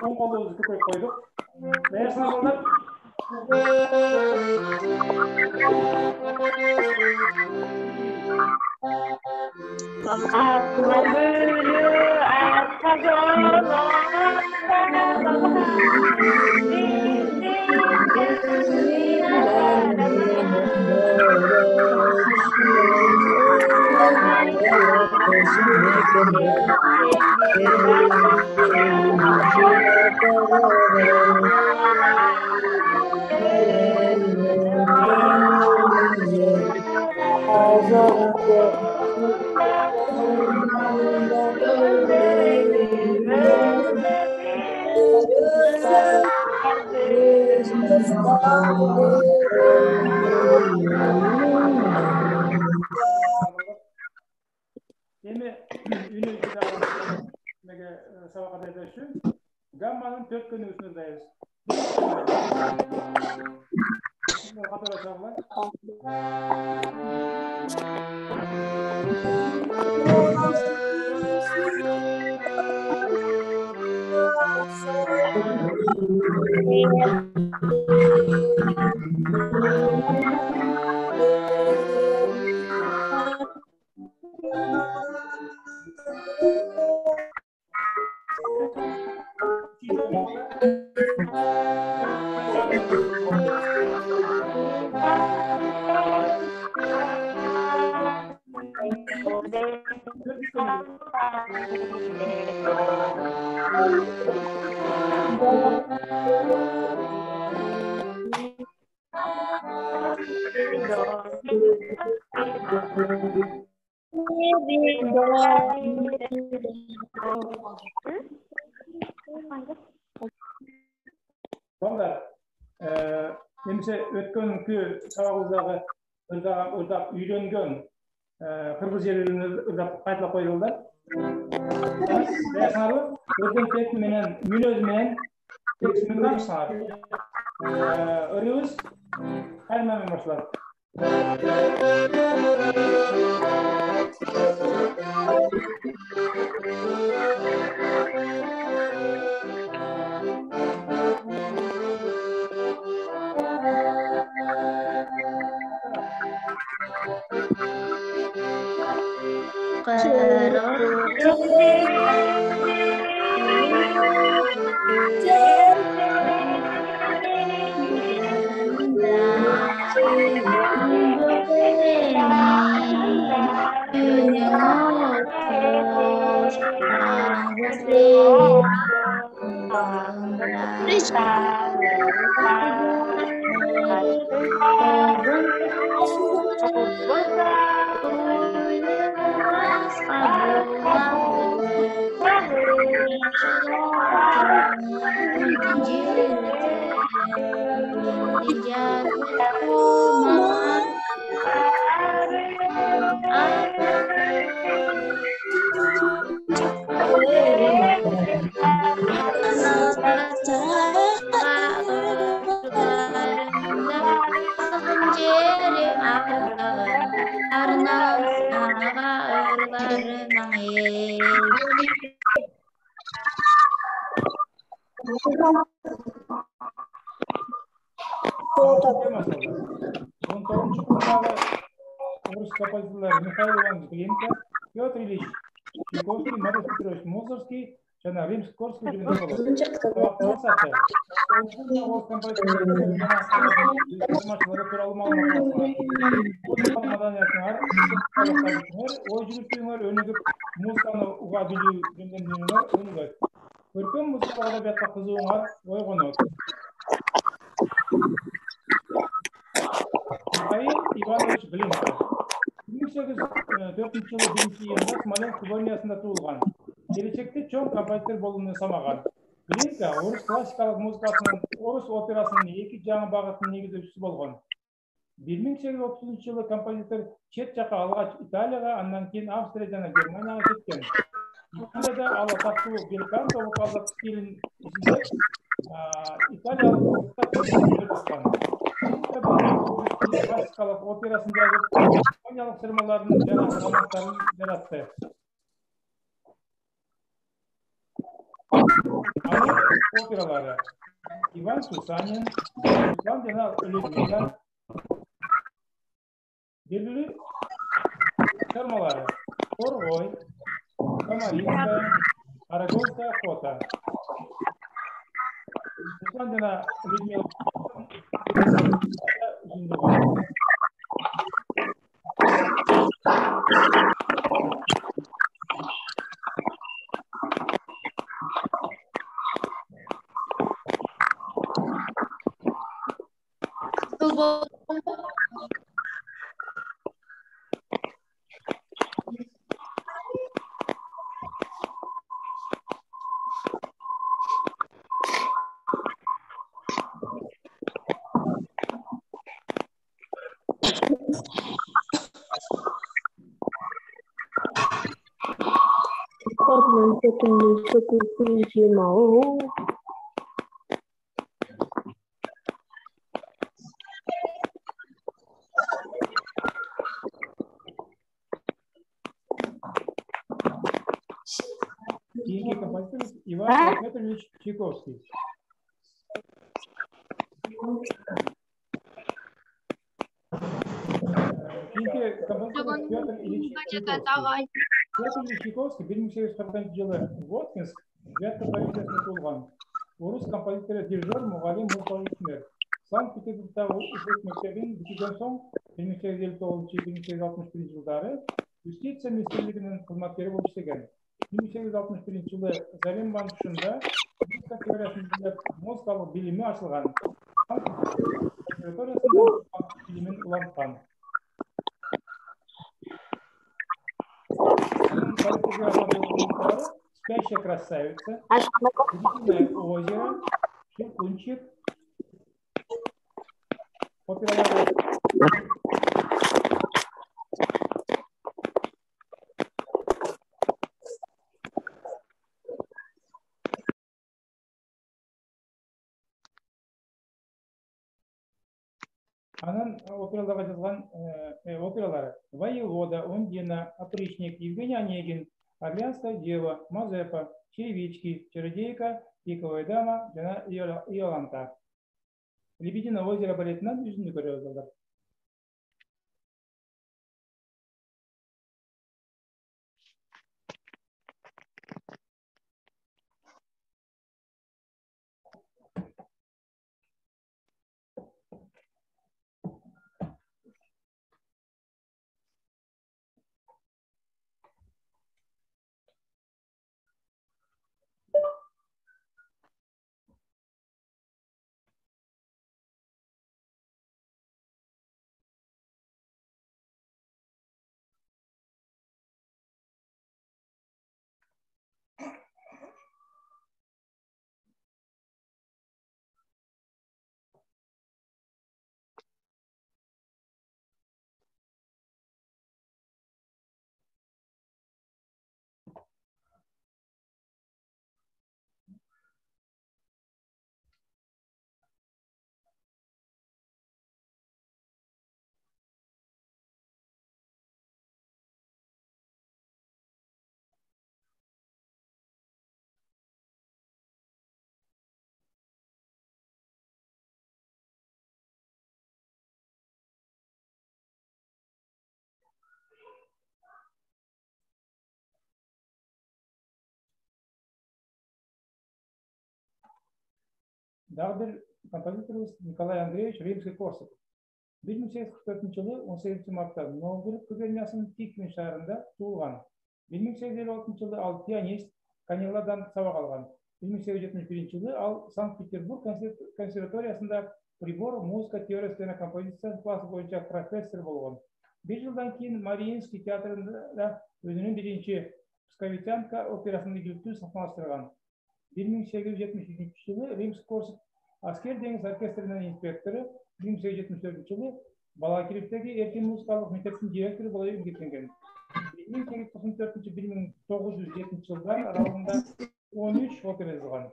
оң қолымызды көтеріп қойдық. Даясына балдар. Demi ünlü sabah kadar şu gammanın 4 günü üstündeyiz. Балдар, немесе өткөнкү сабагыбыздағы ырдап үйрөнгөн кыргыз жерин ырдап кайталап койдуңдар. Даясыңарбы? Өткөн текст менен мүнөз менен текст менен таанышсаңар. Ырыбыз кайрадан башталат. Орыс композиторлар Михаил Иванович Глинка, Петр Ильич Чайковский, Мария Петрович Мусорский, жана Римско-Корский жүргөн көркем музыка адабиятка кызыгууңар ойгонот. Михаил Иванович Глинка 1804 жылы 1-июнда Смоленск губерниясында туулган. Келечекте чоң композитор болууну самаган. Глинка орус классикалык музыкасынын, орус операсынын эки жаңы багытынын негиздөөчүсү болгон. 1830 жылы композитор чет жака алгач Италияга, андан кийин Австрия жана Германияга кеткен. Италияда ал атактуу белканто вокалдык стилин изилдеп, италиялык классикалык операсын жазып, испаниялык сырмаларын жана романстарын жаратты. Анын опералары Иван Сусанин, Руслан жана Людмила. Белгилүү чыгармалары Торгой, Камаринская, Арагонская охота. Руслан жана Людмила кийинки композитор Иван Ахметович Чайковский. Кийинки композитор Петр Ильич Чайковский. Петр Ильич Чайковский 1840 жылы Воткинск Вятка провинциясында туулган. Орус композитору, дирижер, мугалим, музыкалык ишмер. Санкт-Петербургдагы Ушак мектебин бүтүрдөн соң 1859-1861 жылдары Юстиция министрлигинин кызматкери болуп иштеген. 1861 жылы Зарем банкышында музыка теориясында музыкалык билими ачылган. Консерваториясында билимин уланткан. «Спящая красавица», «Удивительное озеро», «Щелкунчик», опералары. Анын операларга жазган опералары «Воевода», «Ундина», «Опричник», «Евгений Онегин», «Орлеанская дева», «Мазепа», «Черевички», «Чародейка», «Пиковая дама» жана «Иоланта». «Лебединое озеро» балетинен үзүндү көрөбүз. Дагы бир композиторубуз Николай Андреевич Римский-Корсаков. 1844 жылы 18 мартта Новгород губерниясынын Тиквин шаарында туулган. 1856 жылы ал пианист, Канелладан сабак алган. 1871 жылы ал Санкт-Петербург консерваториясында прибор, музыка теориясы жана композиция классы боюнча профессор болгон. Bir жылдан кийин Мариинский театрында өзүнүн биринчи Псковитянка операсын игиликтүү сахналаштырган. 1873 жылы Римский-Корсаков аскер деңиз оркестринин инспектору, 1874 жылы Балакиревдеги эркин музыкалык мектептин директору болуп эмгектенген. 1894-1907 жылдар аралыгында 13 опера жазган.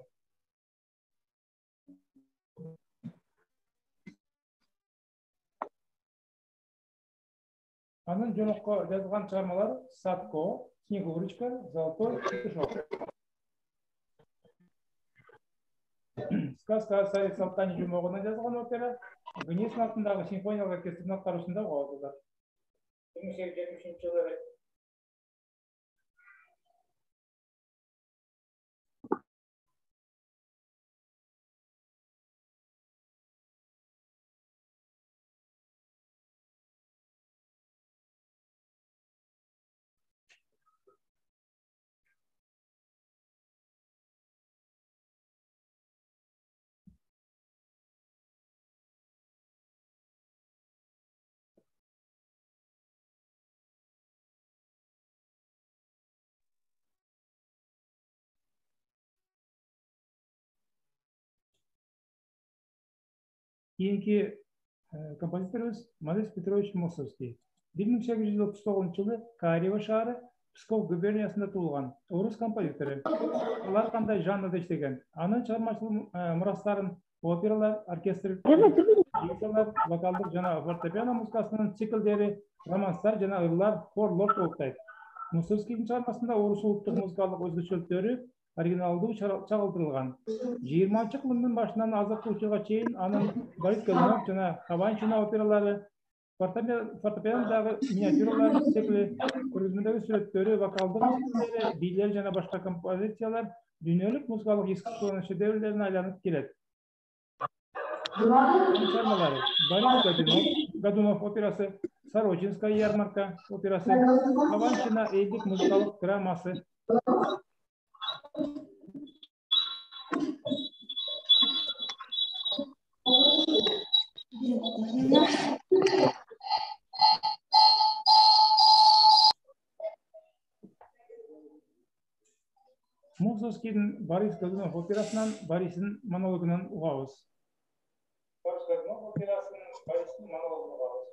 Анын жонокко жазган чыгармалары Садко, Снегурочка, Золотой петушок. Сказка о царе Салтане Жумоғынан жазылған опера Гнесин атындағы симфониялық оркестрдің атқарушысында қойылды. 1870 жылы кейінгі композиторымыз Модест Петрович Мусорский. 1839 жылы Карьево шары Псков губерниясында туылған орыс композиторы. Олар қандай жанрда іштеген. Анын шығармашылық мұрастарын опералар, оркестр, пьесалар, вокалдық жана фортепиано музыкасының циклдері, романстар жана ырлар, хорлор толықтайды. Мусорскийдің шығармасында орыс ұлттық музыкалық өзгөчөлүктөрү оригиналдуу чагылдырылган. 20 кылымдын башынан азыркы учурга чейин анын Борис Годунов жана Хованщина опералары, фортепианодагы миниатюралар секили, көргөзмөдөгү сүрөттөрү, вокалдык циклдери, бийлер жана башка композициялар дүйнөлүк музыкалык искусствонун шедеврлерине айланып келет. Чармалары Борис Годунов операсы, Сорочинская ярмарка операсы, Хованщина элдик музыкалык драмасы. Мусорскийдің Борис Годунов операсынан Борис'in монологынан угабыз. Борис Годунов операсынан Борис'in монологынан угабыз.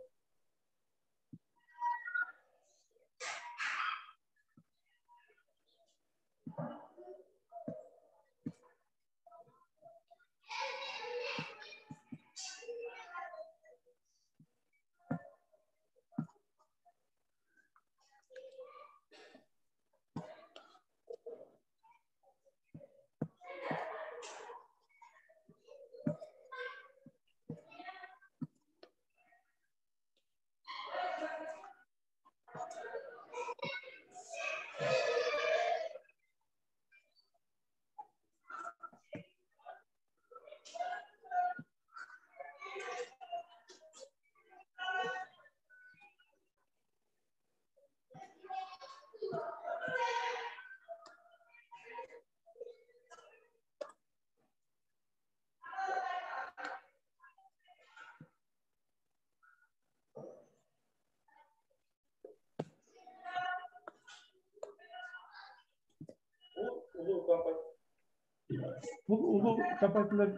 Бұл улуу композиторлор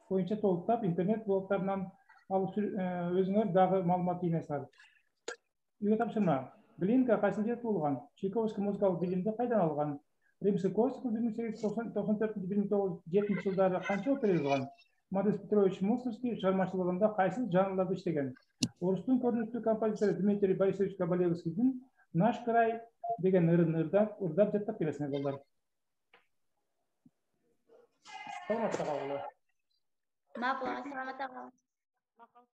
боюнча толуктап интернет блогтарынан алып өзүңөр дагы маалымат жыйнайсыңар. Үйгө тапшырма. Глинка кайсы жерде туулган? Чайковский музыкалык билимди кайдан алган? Римский-Корсаков 1894-1907 жылдары канча опера жазган? Модест Петрович Мусорский шығармашылығында кайсы жанрларда иштеген? Орустун көрүнүктүү композитору Дмитрий Борисович Кабалевскийдин «Наш край» деген ырын ырдап жаттап келесиңер балдар. Саламатта калгыла. Мапа, саламатта калыңыз.